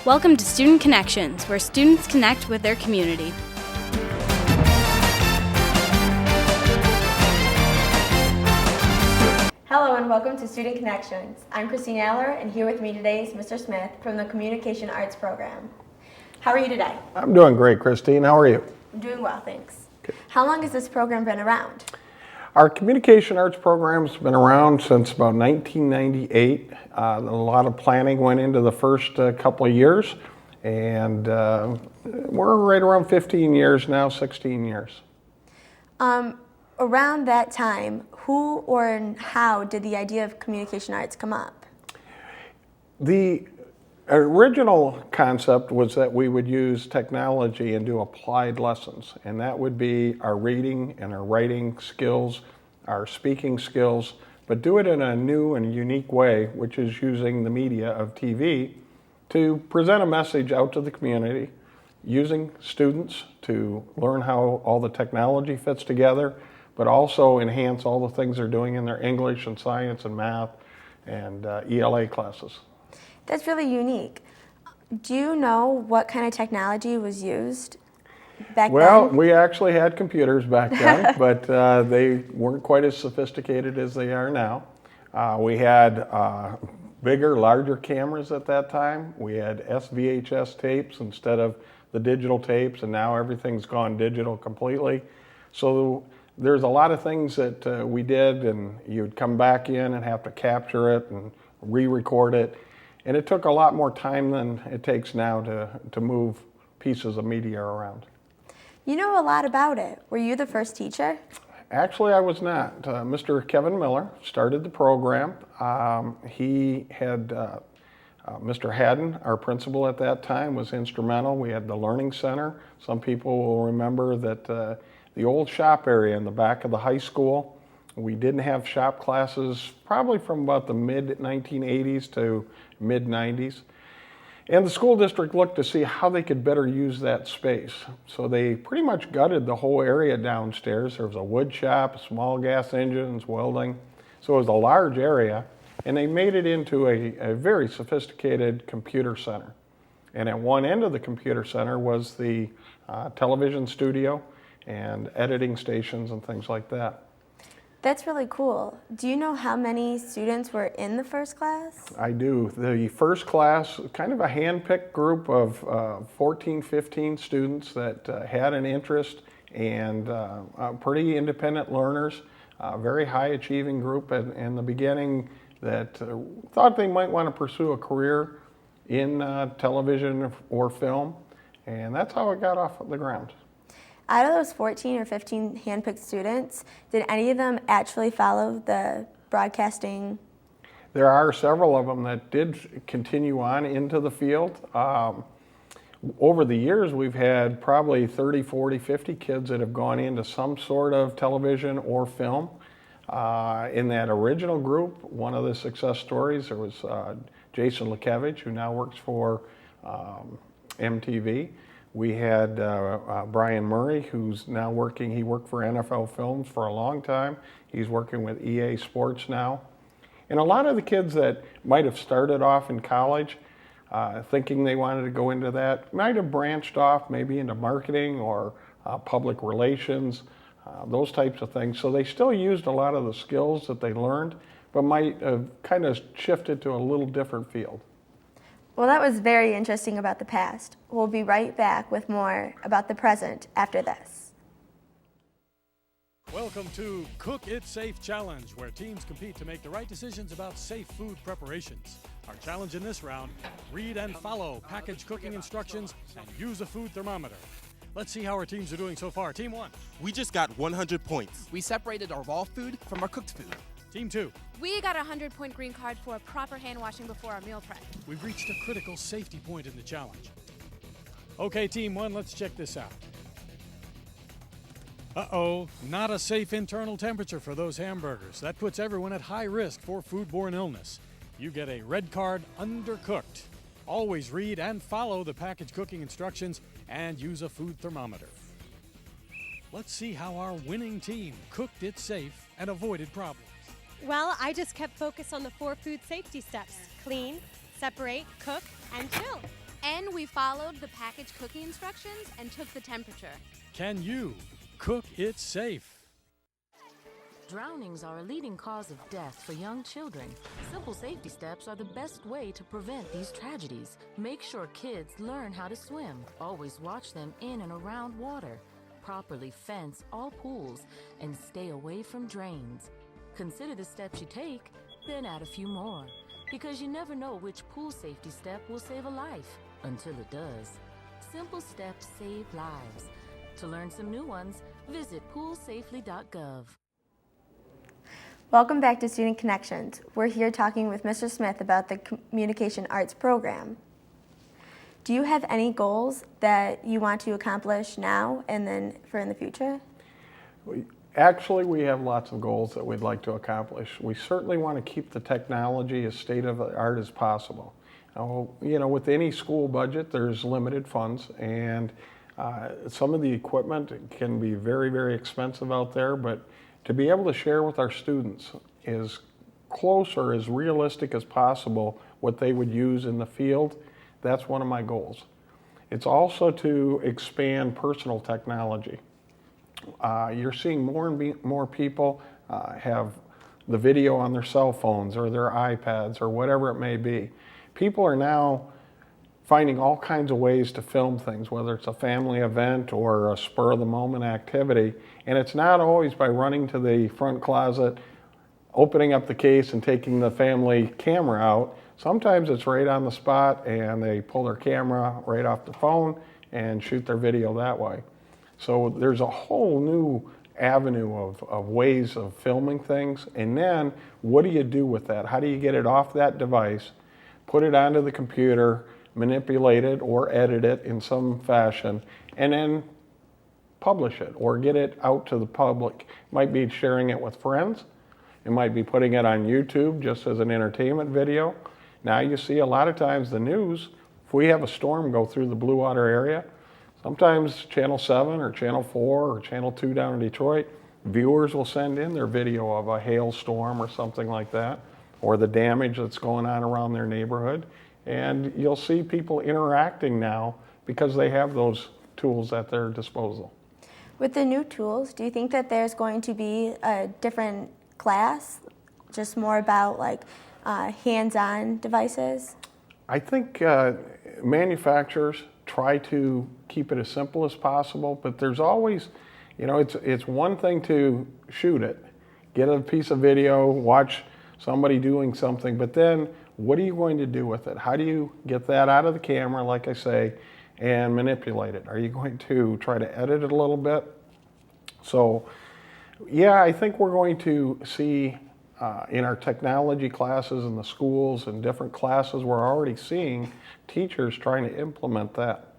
Welcome to Student Connections, where students connect with their community. Hello and welcome to Student Connections. I'm Kristine Allor, and here with me today is Mr. Smith from the Communication Arts program. How are you today? I'm doing great, Kristine. How are you? I'm doing well, thanks. Good. How long has this program been around? Our Communication Arts program's been around since about 1998. A lot of planning went into the first couple of years, and we're right around 15 years now, 16 years. Around that time, who or how did the idea of communication arts come up? The original concept was that we would use technology and do applied lessons, and that would be our reading and our writing skills, our speaking skills, but do it in a new and unique way, which is using the media of TV to present a message out to the community, using students to learn how all the technology fits together, but also enhance all the things they're doing in their English and science and math and ELA classes. That's really unique. Do you know what kind of technology was used back then? Well, we actually had computers back then, but they weren't quite as sophisticated as they are now. We had bigger, larger cameras at that time. We had SVHS tapes instead of the digital tapes, and now everything's gone digital completely. So there's a lot of things that we did, and you'd come back in and have to capture it and re-record it. And it took a lot more time than it takes now to move pieces of media around. You know a lot about it. Were you the first teacher? Actually, I was not. Mr. Kevin Miller started the program. He had Mr. Haddon, our principal at that time, was instrumental. We had the Learning Center. Some people will remember that the old shop area in the back of the high school, we didn't have shop classes probably from about the mid-1980s to mid-90s. And the school district looked to see how they could better use that space. So they pretty much gutted the whole area downstairs. There was a wood shop, small gas engines, welding. So it was a large area. And they made it into a very sophisticated computer center. And at one end of the computer center was the television studio and editing stations and things like that. That's really cool. Do you know how many students were in the first class? I do. The first class, kind of a hand-picked group of 14, 15 students that had an interest and pretty independent learners, a very high-achieving group in the beginning that thought they might want to pursue a career in television or film, and that's how it got off the ground. Out of those 14 or 15 hand-picked students, did any of them actually follow the broadcasting? There are several of them that did continue on into the field. Over the years, we've had probably 30, 40, 50 kids that have gone into some sort of television or film. In that original group, one of the success stories, there was Jason Lekevich, who now works for MTV. We had Brian Murray, who's now working, he worked for NFL Films for a long time. He's working with EA Sports now. And a lot of the kids that might have started off in college thinking they wanted to go into that might have branched off maybe into marketing or public relations, those types of things. So they still used a lot of the skills that they learned, but might have kind of shifted to a little different field. Well, that was very interesting about the past. We'll be right back with more about the present after this. Welcome to Cook It Safe Challenge, where teams compete to make the right decisions about safe food preparations. Our challenge in this round, read and follow package cooking instructions and use a food thermometer. Let's see how our teams are doing so far. Team 1. We just got 100 points. We separated our raw food from our cooked food. Team 2. We got a 100-point green card for proper hand washing before our meal prep. We've reached a critical safety point in the challenge. Okay, Team 1, let's check this out. Uh-oh, not a safe internal temperature for those hamburgers. That puts everyone at high risk for foodborne illness. You get a red card, undercooked. Always read and follow the package cooking instructions and use a food thermometer. Let's see how our winning team cooked it safe and avoided problems. Well, I just kept focused on the 4 food safety steps: clean, separate, cook, and chill. And we followed the package cooking instructions and took the temperature. Can you cook it safe? Drownings are a leading cause of death for young children. Simple safety steps are the best way to prevent these tragedies. Make sure kids learn how to swim. Always watch them in and around water. Properly fence all pools and stay away from drains. Consider the steps you take, then add a few more. Because you never know which pool safety step will save a life until it does. Simple steps save lives. To learn some new ones, visit poolsafely.gov. Welcome back to Student Connections. We're here talking with Mr. Smith about the Communication Arts program. Do you have any goals that you want to accomplish now and then for in the future? Actually, we have lots of goals that we'd like to accomplish. We certainly want to keep the technology as state-of-the-art as possible. You know, with any school budget, there's limited funds, and some of the equipment can be very, very expensive out there, but to be able to share with our students as close or as realistic as possible what they would use in the field, that's one of my goals. It's also to expand personal technology. You're seeing more and more people have the video on their cell phones or their iPads or whatever it may be. People are now finding all kinds of ways to film things, whether it's a family event or a spur-of-the-moment activity. And it's not always by running to the front closet, opening up the case and taking the family camera out. Sometimes it's right on the spot and they pull their camera right off the phone and shoot their video that way. So there's a whole new avenue of ways of filming things. And then what do you do with that? How do you get it off that device, put it onto the computer, manipulate it or edit it in some fashion, and then publish it or get it out to the public? It might be sharing it with friends. It might be putting it on YouTube just as an entertainment video. Now you see a lot of times the news, if we have a storm go through the Blue Water area, sometimes Channel 7 or Channel 4 or Channel 2 down in Detroit, viewers will send in their video of a hailstorm or something like that, or the damage that's going on around their neighborhood. And you'll see people interacting now because they have those tools at their disposal. With the new tools, do you think that there's going to be a different class, just more about like hands-on devices? I think manufacturers try to keep it as simple as possible, but there's always, you know, it's one thing to shoot it, get a piece of video, watch somebody doing something, but then what are you going to do with it? How do you get that out of the camera, like I say, and manipulate it? Are you going to try to edit it a little bit? So, yeah, I think we're going to see in our technology classes in the schools and different classes, we're already seeing teachers trying to implement that.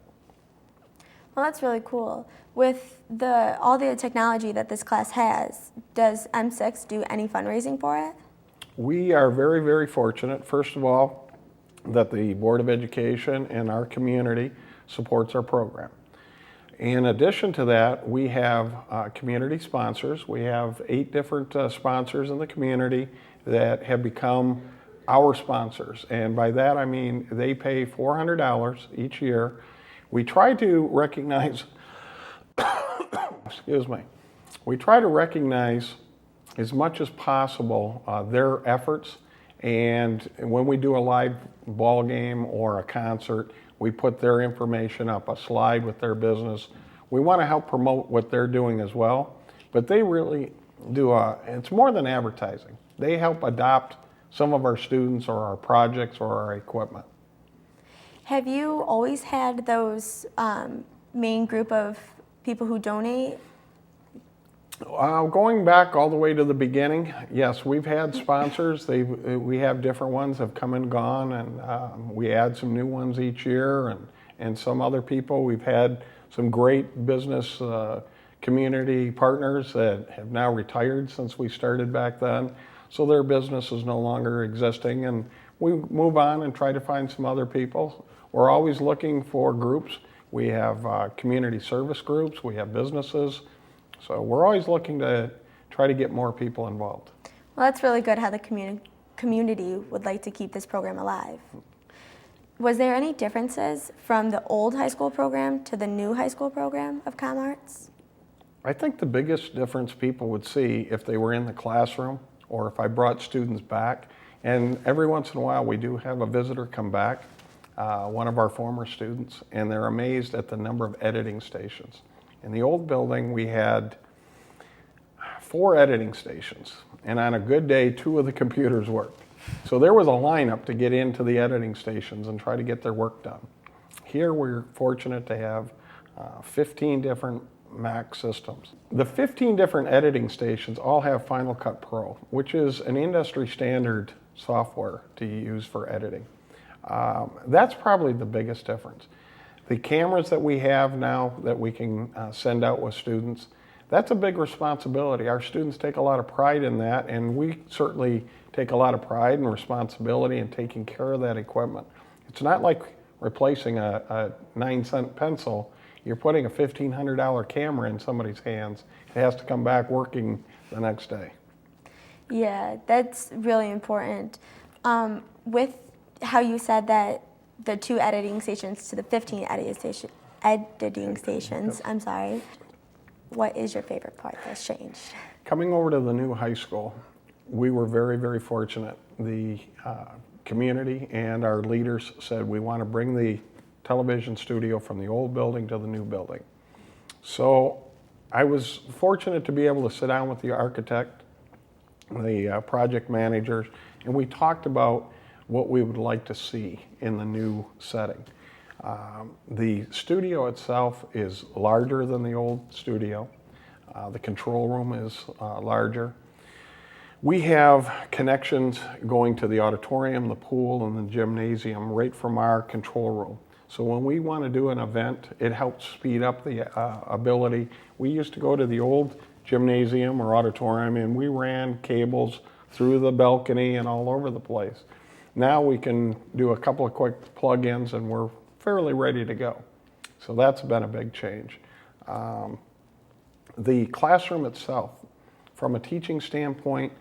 Well, that's really cool. With all the technology that this class has, does M6 do any fundraising for it? We are very, very fortunate, first of all, that the Board of Education and our community supports our program. In addition to that, we have community sponsors. We have 8 different sponsors in the community that have become our sponsors. And by that I mean they pay $400 each year. We try to recognize, excuse me, we try to recognize as much as possible their efforts. And when we do a live ball game or a concert, we put their information up, a slide with their business. We want to help promote what they're doing as well, but they really do it's more than advertising. They help adopt some of our students or our projects or our equipment. Have you always had those main group of people who donate? Going back all the way to the beginning, yes, we've had sponsors. We have different ones have come and gone, and we add some new ones each year, and some other people. We've had some great business community partners that have now retired since we started back then, so their business is no longer existing, and we move on and try to find some other people. We're always looking for groups. We have community service groups, we have businesses. So we're always looking to try to get more people involved. Well, that's really good how the community would like to keep this program alive. Was there any differences from the old high school program to the new high school program of Com Arts? I think the biggest difference people would see if they were in the classroom or if I brought students back, and every once in a while we do have a visitor come back, one of our former students, and they're amazed at the number of editing stations. In the old building we had 4 editing stations, and on a good day 2 of the computers worked. So there was a lineup to get into the editing stations and try to get their work done. Here we're fortunate to have 15 different Mac systems. The 15 different editing stations all have Final Cut Pro, which is an industry standard software to use for editing. That's probably the biggest difference. The cameras that we have now that we can send out with students, that's a big responsibility. Our students take a lot of pride in that, and we certainly take a lot of pride and responsibility in taking care of that equipment. It's not like replacing a 9-cent pencil. You're putting a $1,500 camera in somebody's hands. It has to come back working the next day. Yeah, that's really important. With how you said that the 2 editing stations to the 15 editing stations, I'm sorry, what is your favorite part that's changed? Coming over to the new high school, we were very, very fortunate. The community and our leaders said we want to bring the television studio from the old building to the new building. So I was fortunate to be able to sit down with the architect, the project managers, and we talked about what we would like to see in the new setting. The studio itself is larger than the old studio. The control room is larger. We have connections going to the auditorium, the pool, and the gymnasium right from our control room. So when we want to do an event, it helps speed up the ability. We used to go to the old gymnasium or auditorium and we ran cables through the balcony and all over the place. Now we can do a couple of quick plug-ins and we're fairly ready to go. So that's been a big change. The classroom itself, from a teaching standpoint,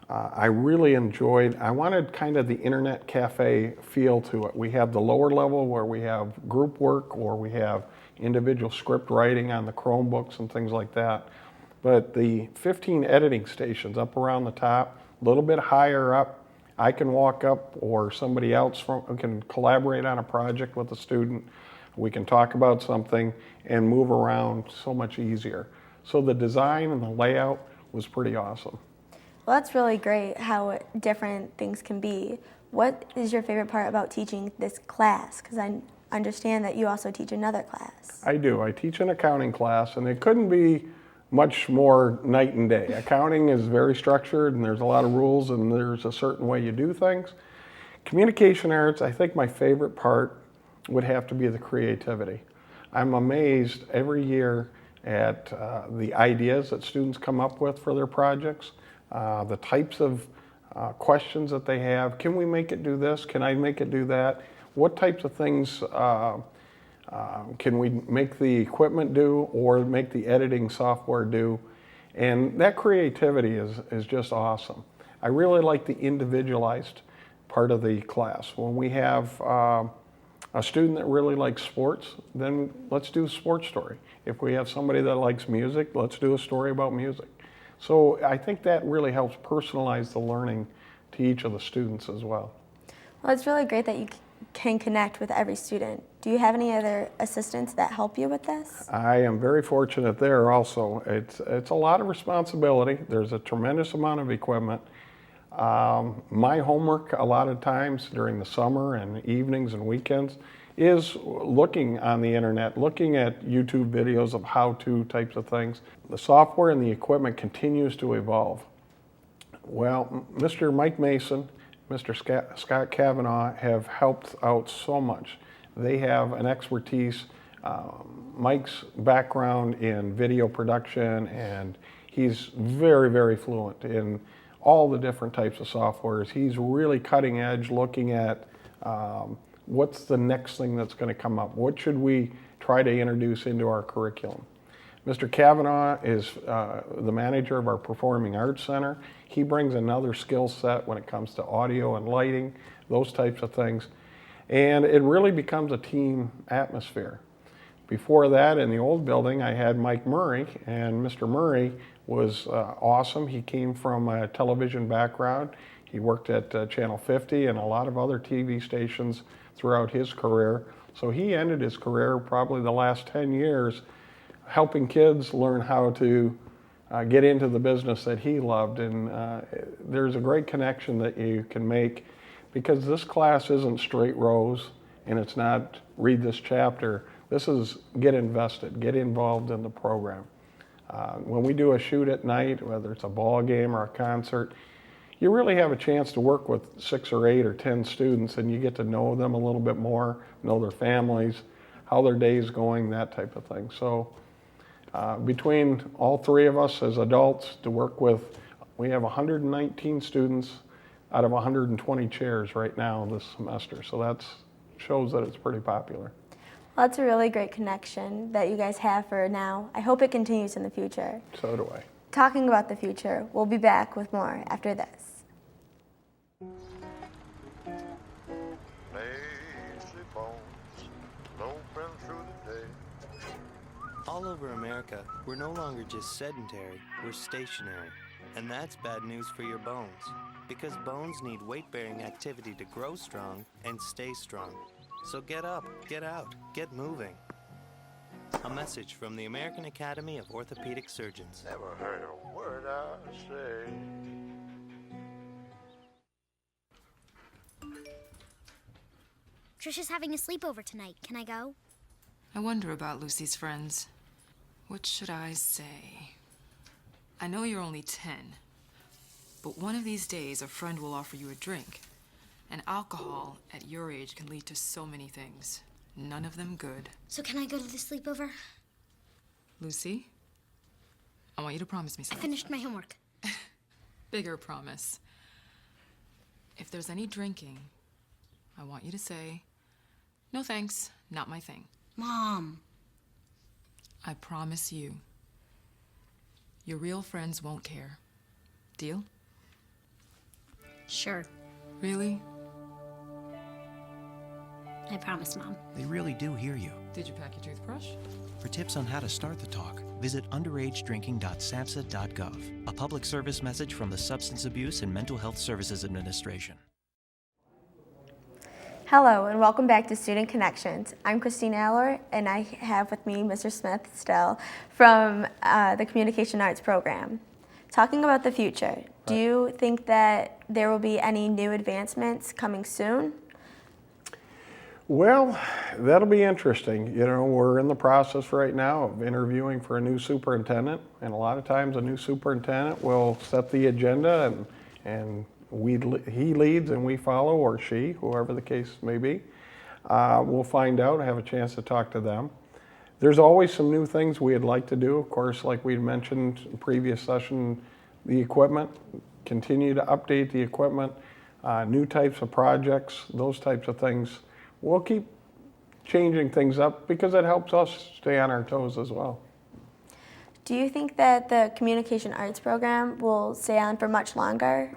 I really enjoyed, I wanted kind of the internet cafe feel to it. We have the lower level where we have group work or we have individual script writing on the Chromebooks and things like that. But the 15 editing stations up around the top, a little bit higher up, I can walk up or somebody else can collaborate on a project with a student. We can talk about something and move around so much easier. So the design and the layout was pretty awesome. Well, that's really great how different things can be. What is your favorite part about teaching this class? Because I understand that you also teach another class. I do. I teach an accounting class, and it couldn't be much more night and day. Accounting is very structured, and there's a lot of rules, and there's a certain way you do things. Communication arts, I think my favorite part would have to be the creativity. I'm amazed every year at the ideas that students come up with for their projects. The types of questions that they have. Can we make it do this? Can I make it do that? What types of things can we make the equipment do or make the editing software do? And that creativity is just awesome. I really like the individualized part of the class. When we have a student that really likes sports, then let's do a sports story. If we have somebody that likes music, let's do a story about music. So I think that really helps personalize the learning to each of the students as well. Well, it's really great that you can connect with every student. Do you have any other assistants that help you with this? I am very fortunate there also. It's a lot of responsibility. There's a tremendous amount of equipment. My homework a lot of times during the summer and evenings and weekends is looking on the internet, looking at YouTube videos of how-to types of things. The software and the equipment continues to evolve. Well, Mr. Mike Mason, Mr. Scott Kavanaugh have helped out so much. They have an expertise. Mike's background in video production, and he's very, very fluent in all the different types of softwares. He's really cutting edge, looking at what's the next thing that's going to come up? What should we try to introduce into our curriculum? Mr. Kavanaugh is the manager of our Performing Arts Center. He brings another skill set when it comes to audio and lighting, those types of things. And it really becomes a team atmosphere. Before that, in the old building, I had Mike Murray, and Mr. Murray was awesome. He came from a television background. He worked at Channel 50 and a lot of other TV stations throughout his career. So he ended his career probably the last 10 years helping kids learn how to get into the business that he loved. And there's a great connection that you can make, because this class isn't straight rows and it's not read this chapter. This is get invested, get involved in the program. When we do a shoot at night, whether it's a ball game or a concert, you really have a chance to work with 6 or 8 or 10 students, and you get to know them a little bit more, know their families, how their day is going, that type of thing. So between all 3 of us as adults to work with, we have 119 students out of 120 chairs right now this semester. So that shows that it's pretty popular. Well, that's a really great connection that you guys have for now. I hope it continues in the future. So do I. Talking about the future, we'll be back with more after this. All over America, we're no longer just sedentary, we're stationary. And that's bad news for your bones, because bones need weight-bearing activity to grow strong and stay strong. So get up, get out, get moving. A message from the American Academy of Orthopedic Surgeons. Never heard a word I say. Trisha's having a sleepover tonight. Can I go? I wonder about Lucy's friends. What should I say? I know you're only 10, but one of these days a friend will offer you a drink. And alcohol at your age can lead to so many things. None of them good. So can I go to the sleepover? Lucy, I want you to promise me I something. finished my homework. Bigger promise. If there's any drinking, I want you to say, "No thanks, not my thing." Mom. I promise you, your real friends won't care. Deal? Sure. Really? I promise, Mom. They really do hear you. Did you pack your toothbrush? For tips on how to start the talk, visit underagedrinking.samhsa.gov. A public service message from the Substance Abuse and Mental Health Services Administration. Hello and welcome back to Student Connections. I'm Kristine Allor, and I have with me Mr. Smith still from the Communication Arts program. Talking about the future, do you think that there will be any new advancements coming soon? Well, that'll be interesting. You know, we're in the process right now of interviewing for a new superintendent, and a lot of times a new superintendent will set the agenda and he leads and we follow, or she, whoever the case may be. We'll find out, have a chance to talk to them. There's always some new things we'd like to do. Of course, like we mentioned in previous session, the equipment, continue to update the equipment, new types of projects, those types of things. We'll keep changing things up because it helps us stay on our toes as well. Do you think that the Communication Arts program will stay on for much longer?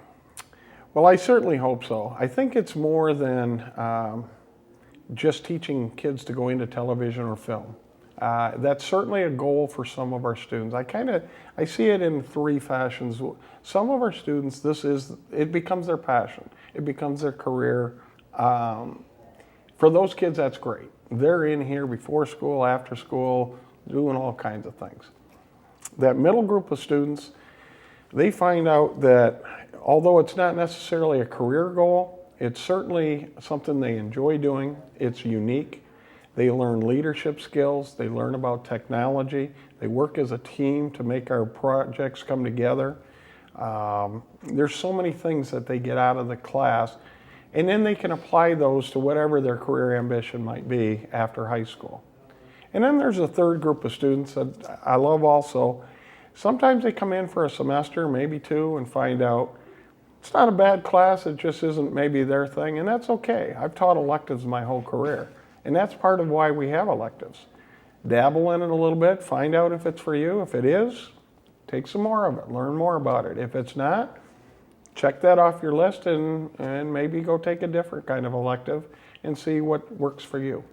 Well, I certainly hope so. I think it's more than just teaching kids to go into television or film. That's certainly a goal for some of our students. I see it in 3 fashions. Some of our students, it becomes their passion. It becomes their career. For those kids, that's great. They're in here before school, after school, doing all kinds of things. That middle group of students, they find out that although it's not necessarily a career goal, it's certainly something they enjoy doing. It's unique. They learn leadership skills. They learn about technology. They work as a team to make our projects come together. There's so many things that they get out of the class, and then they can apply those to whatever their career ambition might be after high school. And then there's a third group of students that I love also. Sometimes they come in for a semester, maybe 2, and find out it's not a bad class, it just isn't maybe their thing, and that's okay. I've taught electives my whole career, and that's part of why we have electives. Dabble in it a little bit, find out if it's for you. If it is, take some more of it, learn more about it. If it's not, check that off your list and maybe go take a different kind of elective and see what works for you.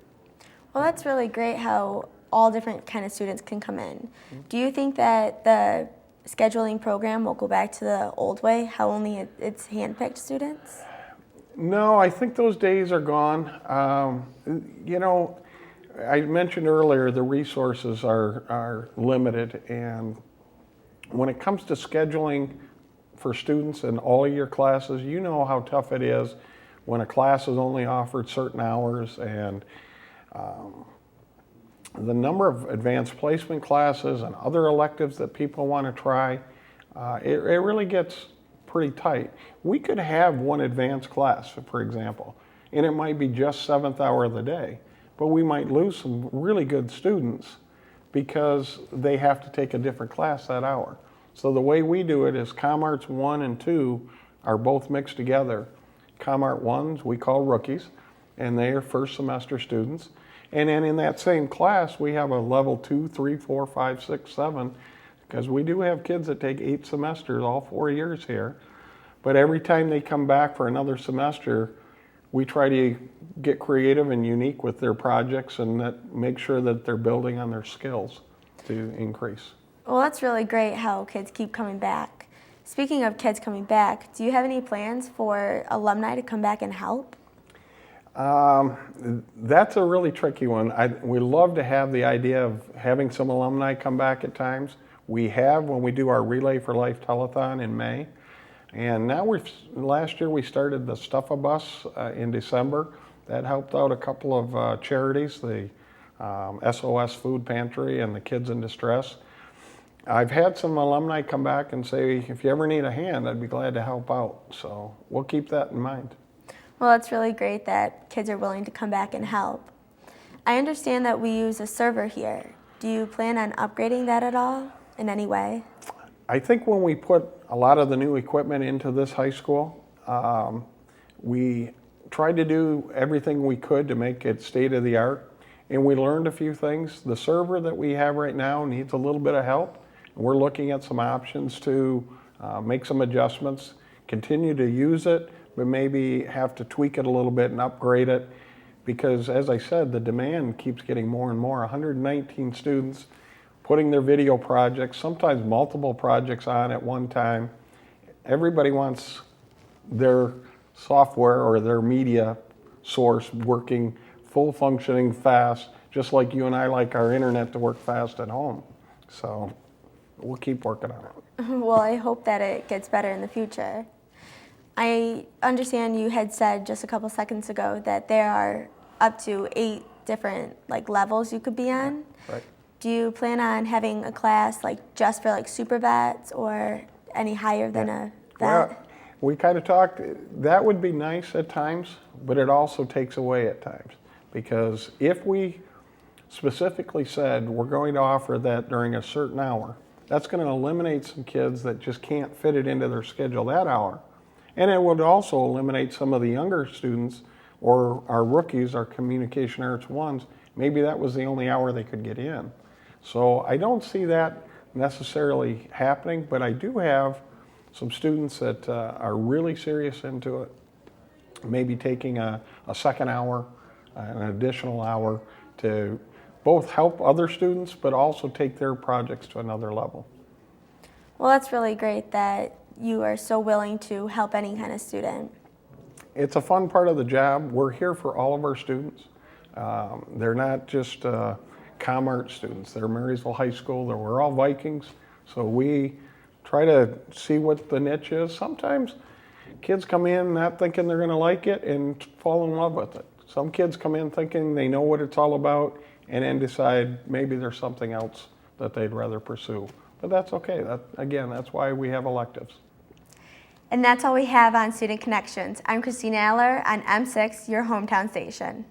Well, that's really great how all different kind of students can come in. Do you think that the scheduling program will go back to the old way, how only it's hand-picked students? No, I think those days are gone. You know, I mentioned earlier the resources are limited, and when it comes to scheduling for students in all of your classes, you know how tough it is when a class is only offered certain hours, and the number of advanced placement classes and other electives that people want to try, it really gets pretty tight. We could have one advanced class, for example, and it might be just 7th hour of the day, but we might lose some really good students because they have to take a different class that hour. So the way we do it is ComArts 1 and 2 are both mixed together. ComArt 1s we call rookies, and they are first semester students. And then in that same class, we have a level 2, 3, 4, 5, 6, 7, because we do have kids that take 8 semesters, all 4 years here. But every time they come back for another semester, we try to get creative and unique with their projects and that make sure that they're building on their skills to increase. Well, that's really great how kids keep coming back. Speaking of kids coming back, do you have any plans for alumni to come back and help? That's a really tricky one. We love to have the idea of having some alumni come back at times. We have when we do our Relay for Life telethon in May. And now last year we started the Stuff-A-Bus in December. That helped out a couple of charities, the SOS Food Pantry and the Kids in Distress. I've had some alumni come back and say, if you ever need a hand, I'd be glad to help out. So we'll keep that in mind. Well, it's really great that kids are willing to come back and help. I understand that we use a server here. Do you plan on upgrading that at all in any way? I think when we put a lot of the new equipment into this high school, we tried to do everything we could to make it state of the art, and we learned a few things. The server that we have right now needs a little bit of help. We're looking at some options to make some adjustments, continue to use it, but maybe have to tweak it a little bit and upgrade it, because as I said, the demand keeps getting more and more. 119 students putting their video projects, sometimes multiple projects on at one time. Everybody wants their software or their media source working full functioning fast, just like you and I like our internet to work fast at home. So we'll keep working on it. Well, I hope that it gets better in the future. I understand you had said just a couple seconds ago that there are up to 8 different levels you could be on. Right. Do you plan on having a class just for super vets or any higher than a vet? Well, we kind of talked, that would be nice at times, but it also takes away at times. Because if we specifically said we're going to offer that during a certain hour, that's going to eliminate some kids that just can't fit it into their schedule that hour. And it would also eliminate some of the younger students or our rookies, our communication arts ones. Maybe that was the only hour they could get in. So I don't see that necessarily happening, but I do have some students that are really serious into it, maybe taking a second hour, an additional hour to both help other students, but also take their projects to another level. Well, that's really great that you are so willing to help any kind of student. It's a fun part of the job. We're here for all of our students. They're not just ComArt students. They're Marysville High School. We're all Vikings. So we try to see what the niche is. Sometimes kids come in not thinking they're going to like it and fall in love with it. Some kids come in thinking they know what it's all about and then decide maybe there's something else that they'd rather pursue. But that's okay. Again, that's why we have electives. And that's all we have on Student Connections. I'm Kristine Allor on M6, your hometown station.